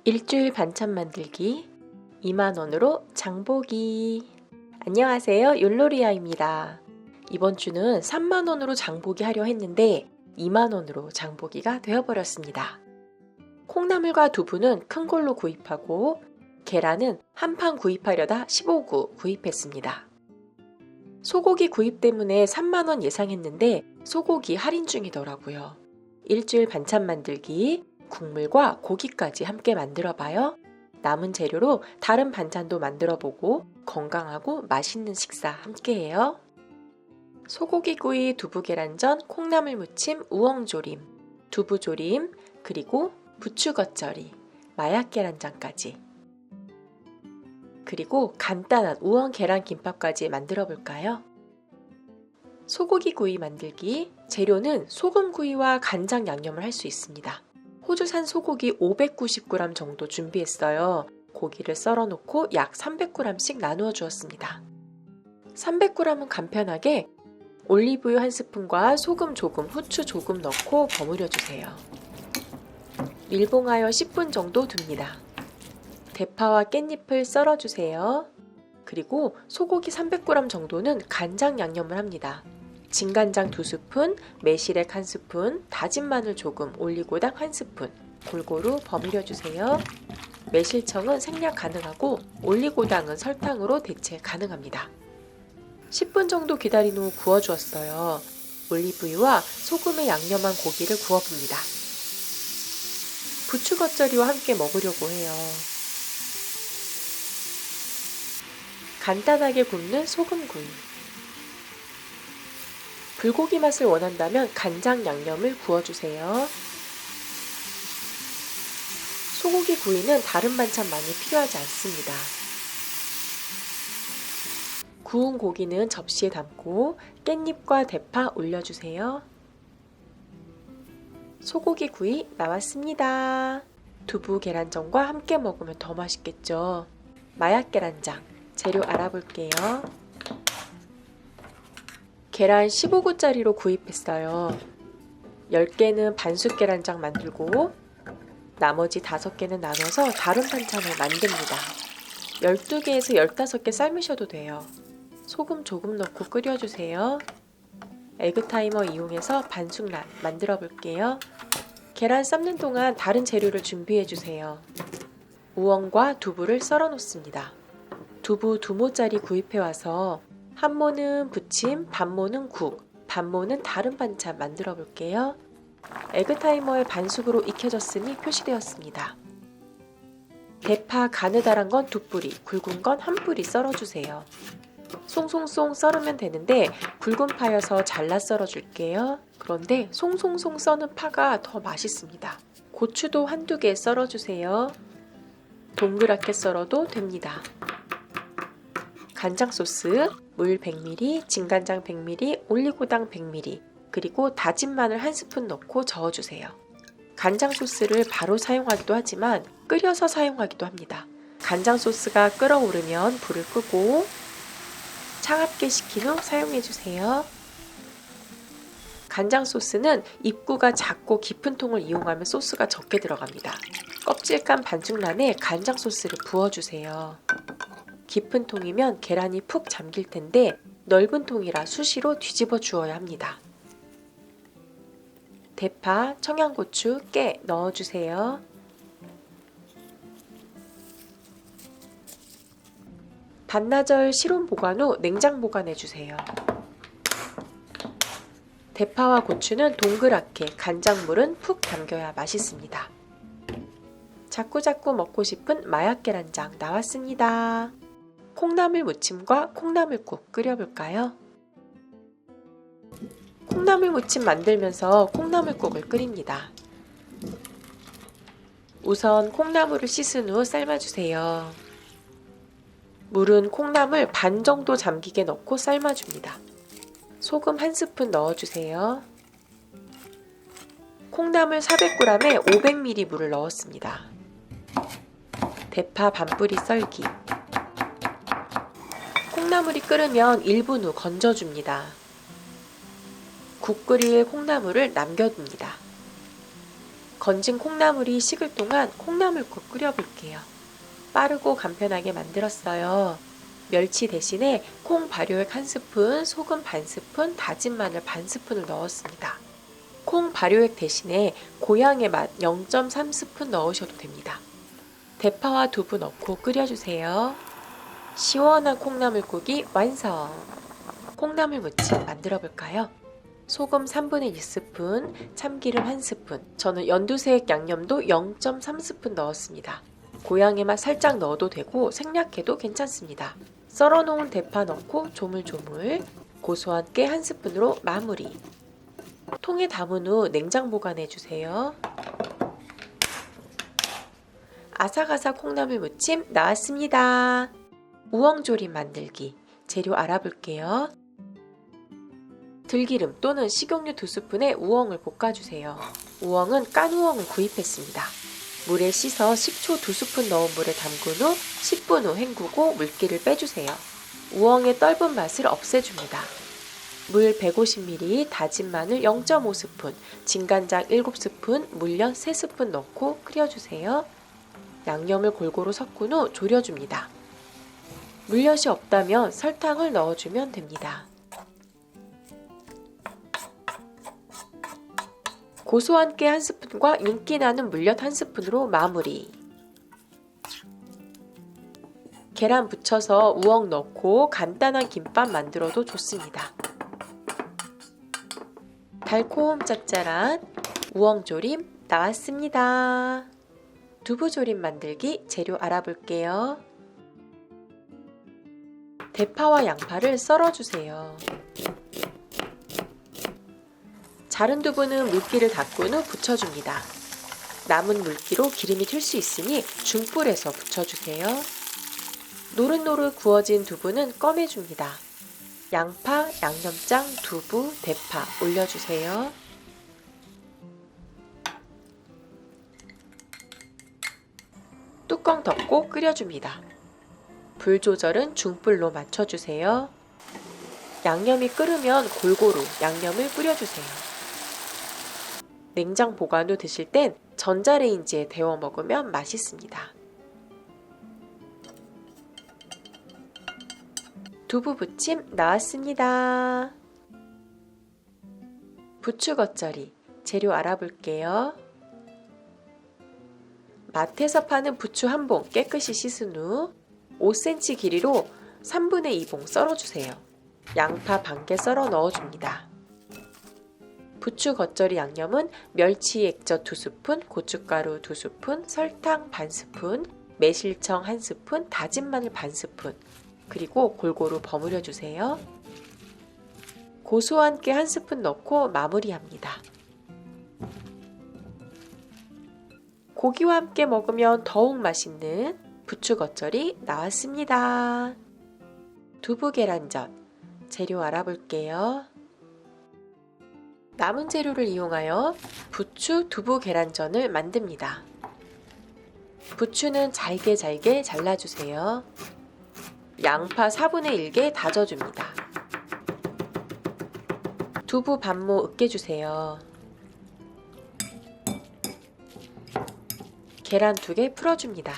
일주일 반찬 만들기 2만원으로 장보기. 안녕하세요, 율로리아입니다. 이번 주는 3만원으로 장보기 하려 했는데 2만원으로 장보기가 되어버렸습니다. 콩나물과 두부는 큰 걸로 구입하고 계란은 한 판 구입하려다 15구 구입했습니다. 소고기 구입 때문에 3만원 예상했는데 소고기 할인 중이더라고요. 일주일 반찬 만들기 국물과 고기까지 함께 만들어 봐요. 남은 재료로 다른 반찬도 만들어 보고 건강하고 맛있는 식사 함께 해요. 소고기 구이, 두부 계란전, 콩나물 무침, 우엉조림, 두부조림, 그리고 부추 겉절이, 마약 계란장까지. 그리고 간단한 우엉 계란 김밥까지 만들어 볼까요? 소고기 구이 만들기. 재료는 소금 구이와 간장 양념을 할 수 있습니다. 호주산 소고기 590g 정도 준비했어요. 고기를 썰어 놓고 약 300g씩 나누어 주었습니다. 300g은 간편하게 올리브유 1스푼과 소금 조금, 후추 조금 넣고 버무려 주세요. 밀봉하여 10분 정도 둡니다. 대파와 깻잎을 썰어 주세요. 그리고 소고기 300g 정도는 간장 양념을 합니다. 진간장 2스푼, 매실액 1스푼, 다진 마늘 조금, 올리고당 1스푼 골고루 버무려 주세요. 매실청은 생략 가능하고 올리고당은 설탕으로 대체 가능합니다. 10분 정도 기다린 후 구워 주었어요. 올리브유와 소금에 양념한 고기를 구워봅니다. 부추 겉절이와 함께 먹으려고 해요. 간단하게 굽는 소금구이. 불고기 맛을 원한다면 간장 양념을 부어주세요. 소고기 구이는 다른 반찬 많이 필요하지 않습니다. 구운 고기는 접시에 담고 깻잎과 대파 올려주세요. 소고기 구이 나왔습니다. 두부 계란전과 함께 먹으면 더 맛있겠죠. 마약 계란장 재료 알아볼게요. 계란 15구짜리로 구입했어요. 10개는 반숙 계란장 만들고 나머지 5개는 나눠서 다른 반찬을 만듭니다. 12개에서 15개 삶으셔도 돼요. 소금 조금 넣고 끓여주세요. 에그타이머 이용해서 반숙란 만들어 볼게요. 계란 삶는 동안 다른 재료를 준비해 주세요. 우엉과 두부를 썰어 놓습니다. 두부 2모짜리 구입해 와서 한 모는 부침, 반 모는 국, 반 모는 다른 반찬 만들어 볼게요. 에그타이머에 반숙으로 익혀졌으니 표시되었습니다. 대파 가느다란 건 2뿌리, 굵은 건 1뿌리 썰어주세요. 송송송 썰으면 되는데 굵은 파여서 잘라 썰어줄게요. 그런데 송송송 써는 파가 더 맛있습니다. 고추도 1~2개 썰어주세요. 동그랗게 썰어도 됩니다. 간장 소스, 물 100ml, 진간장 100ml, 올리고당 100ml, 그리고 다진 마늘 1스푼 넣고 저어주세요. 간장 소스를 바로 사용하기도 하지만 끓여서 사용하기도 합니다. 간장 소스가 끓어오르면 불을 끄고 차갑게 식힌 후 사용해주세요. 간장 소스는 입구가 작고 깊은 통을 이용하면 소스가 적게 들어갑니다. 껍질 깐 반죽란에 간장 소스를 부어주세요. 깊은 통이면 계란이 푹 잠길 텐데 넓은 통이라 수시로 뒤집어 주어야 합니다. 대파, 청양고추, 깨 넣어주세요. 반나절 실온 보관 후 냉장 보관해주세요. 대파와 고추는 동그랗게, 간장물은 푹 담겨야 맛있습니다. 자꾸자꾸 먹고 싶은 마약 계란장 나왔습니다. 콩나물 무침과 콩나물국 끓여볼까요? 콩나물 무침 만들면서 콩나물국을 끓입니다. 우선 콩나물을 씻은 후 삶아주세요. 물은 콩나물 반 정도 잠기게 넣고 삶아줍니다. 소금 1스푼 넣어주세요. 콩나물 400g에 500ml 물을 넣었습니다. 대파 반뿌리 썰기. 콩나물이 끓으면 1분 후 건져줍니다. 국 끓일 콩나물을 남겨둡니다. 건진 콩나물이 식을 동안 콩나물국 끓여볼게요. 빠르고 간편하게 만들었어요. 멸치 대신에 콩 발효액 1스푼, 소금 반 스푼, 다진 마늘 반 스푼을 넣었습니다. 콩 발효액 대신에 고향의 맛 0.3스푼 넣으셔도 됩니다. 대파와 두부 넣고 끓여주세요. 시원한 콩나물국이 완성! 콩나물 무침 만들어 볼까요? 소금 3분의 2스푼, 참기름 1스푼, 저는 연두색 양념도 0.3스푼 넣었습니다. 고향의 맛 살짝 넣어도 되고 생략해도 괜찮습니다. 썰어놓은 대파 넣고 조물조물, 고소한 깨 1스푼으로 마무리. 통에 담은 후 냉장 보관해주세요. 아삭아삭 콩나물 무침 나왔습니다. 우엉조림 만들기. 재료 알아볼게요. 들기름 또는 식용유 2스푼에 우엉을 볶아주세요. 우엉은 깐 우엉을 구입했습니다. 물에 씻어 식초 2스푼 넣은 물에 담근 후 10분 후 헹구고 물기를 빼주세요. 우엉의 떫은 맛을 없애줍니다. 물 150ml, 다진 마늘 0.5스푼, 진간장 7스푼, 물엿 3스푼 넣고 끓여주세요. 양념을 골고루 섞은 후 졸여줍니다. 물엿이 없다면 설탕을 넣어주면 됩니다. 고소한 깨 1스푼과 윤기 나는 물엿 1스푼으로 마무리. 계란 붙여서 우엉 넣고 간단한 김밥 만들어도 좋습니다. 달콤 짭짤한 우엉조림 나왔습니다. 두부조림 만들기 재료 알아볼게요. 대파와 양파를 썰어주세요. 자른 두부는 물기를 닦은 후 부쳐줍니다. 남은 물기로 기름이 튈 수 있으니 중불에서 부쳐주세요. 노릇노릇 구워진 두부는 꺼내줍니다. 양파, 양념장, 두부, 대파 올려주세요. 뚜껑 덮고 끓여줍니다. 불 조절은 중불로 맞춰주세요. 양념이 끓으면 골고루 양념을 뿌려주세요. 냉장 보관 후 드실 땐 전자레인지에 데워 먹으면 맛있습니다. 두부 부침 나왔습니다. 부추 겉절이 재료 알아볼게요. 마트에서 파는 부추 한 봉 깨끗이 씻은 후 5cm 길이로 3분의 2봉 썰어주세요. 양파 반 개 썰어 넣어줍니다. 부추 겉절이 양념은 멸치 액젓 2스푼, 고춧가루 2스푼, 설탕 반 스푼, 매실청 1스푼, 다진 마늘 반 스푼, 그리고 골고루 버무려 주세요. 고소한 깨 1스푼 넣고 마무리합니다. 고기와 함께 먹으면 더욱 맛있는 부추 겉절이 나왔습니다. 두부 계란전 재료 알아볼게요. 남은 재료를 이용하여 부추 두부 계란전을 만듭니다. 부추는 잘게 잘라주세요. 양파 4분의 1개 다져줍니다. 두부 반모 으깨주세요. 계란 2개 풀어줍니다.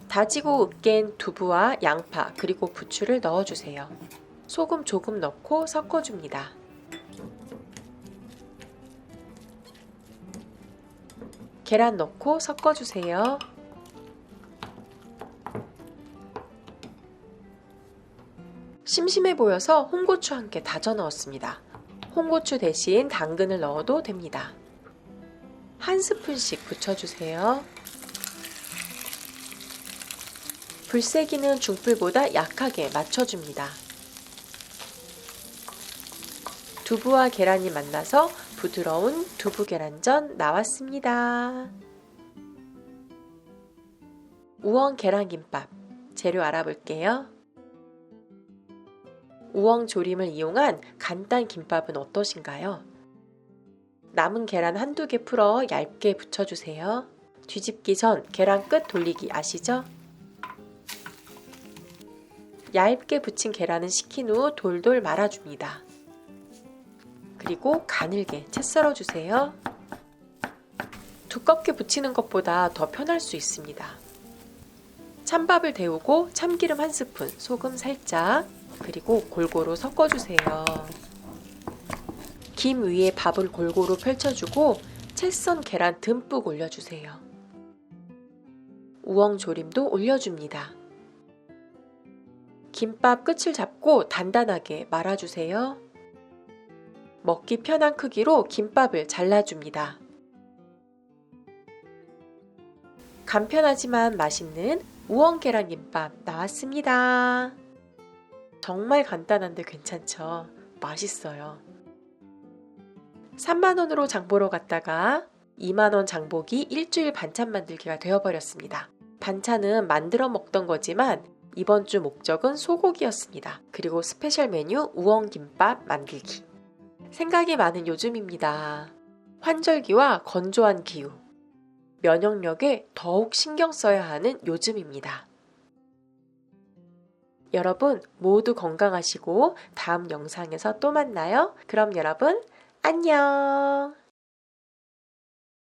다지고 으깬 두부와 양파 그리고 부추를 넣어주세요. 소금 조금 넣고 섞어줍니다. 계란 넣고 섞어주세요. 심심해 보여서 홍고추 한 개 다져 넣었습니다. 홍고추 대신 당근을 넣어도 됩니다. 한 스푼씩 붙여주세요. 불세기는 중불보다 약하게 맞춰줍니다. 두부와 계란이 만나서 부드러운 두부 계란전 나왔습니다. 우엉 계란김밥 재료 알아볼게요. 우엉 조림을 이용한 간단 김밥은 어떠신가요? 남은 계란 한두 개 풀어 얇게 붙여주세요. 뒤집기 전 계란 끝 돌리기 아시죠? 얇게 붙인 계란은 식힌 후 돌돌 말아줍니다. 그리고 가늘게 채 썰어주세요. 두껍게 부치는 것보다 더 편할 수 있습니다. 찬밥을 데우고 참기름 1스푼, 소금 살짝, 그리고 골고루 섞어주세요. 김 위에 밥을 골고루 펼쳐주고 채 썬 계란 듬뿍 올려주세요. 우엉조림도 올려줍니다. 김밥 끝을 잡고 단단하게 말아주세요. 먹기 편한 크기로 김밥을 잘라줍니다. 간편하지만 맛있는 우엉 계란김밥 나왔습니다. 정말 간단한데 괜찮죠? 맛있어요. 3만원으로 장보러 갔다가 2만원 장보기 일주일 반찬 만들기가 되어버렸습니다. 반찬은 만들어 먹던 거지만 이번 주 목적은 소고기였습니다. 그리고 스페셜 메뉴 우엉김밥 만들기. 생각이 많은 요즘입니다. 환절기와 건조한 기후. 면역력에 더욱 신경 써야 하는 요즘입니다. 여러분 모두 건강하시고 다음 영상에서 또 만나요. 그럼 여러분 안녕.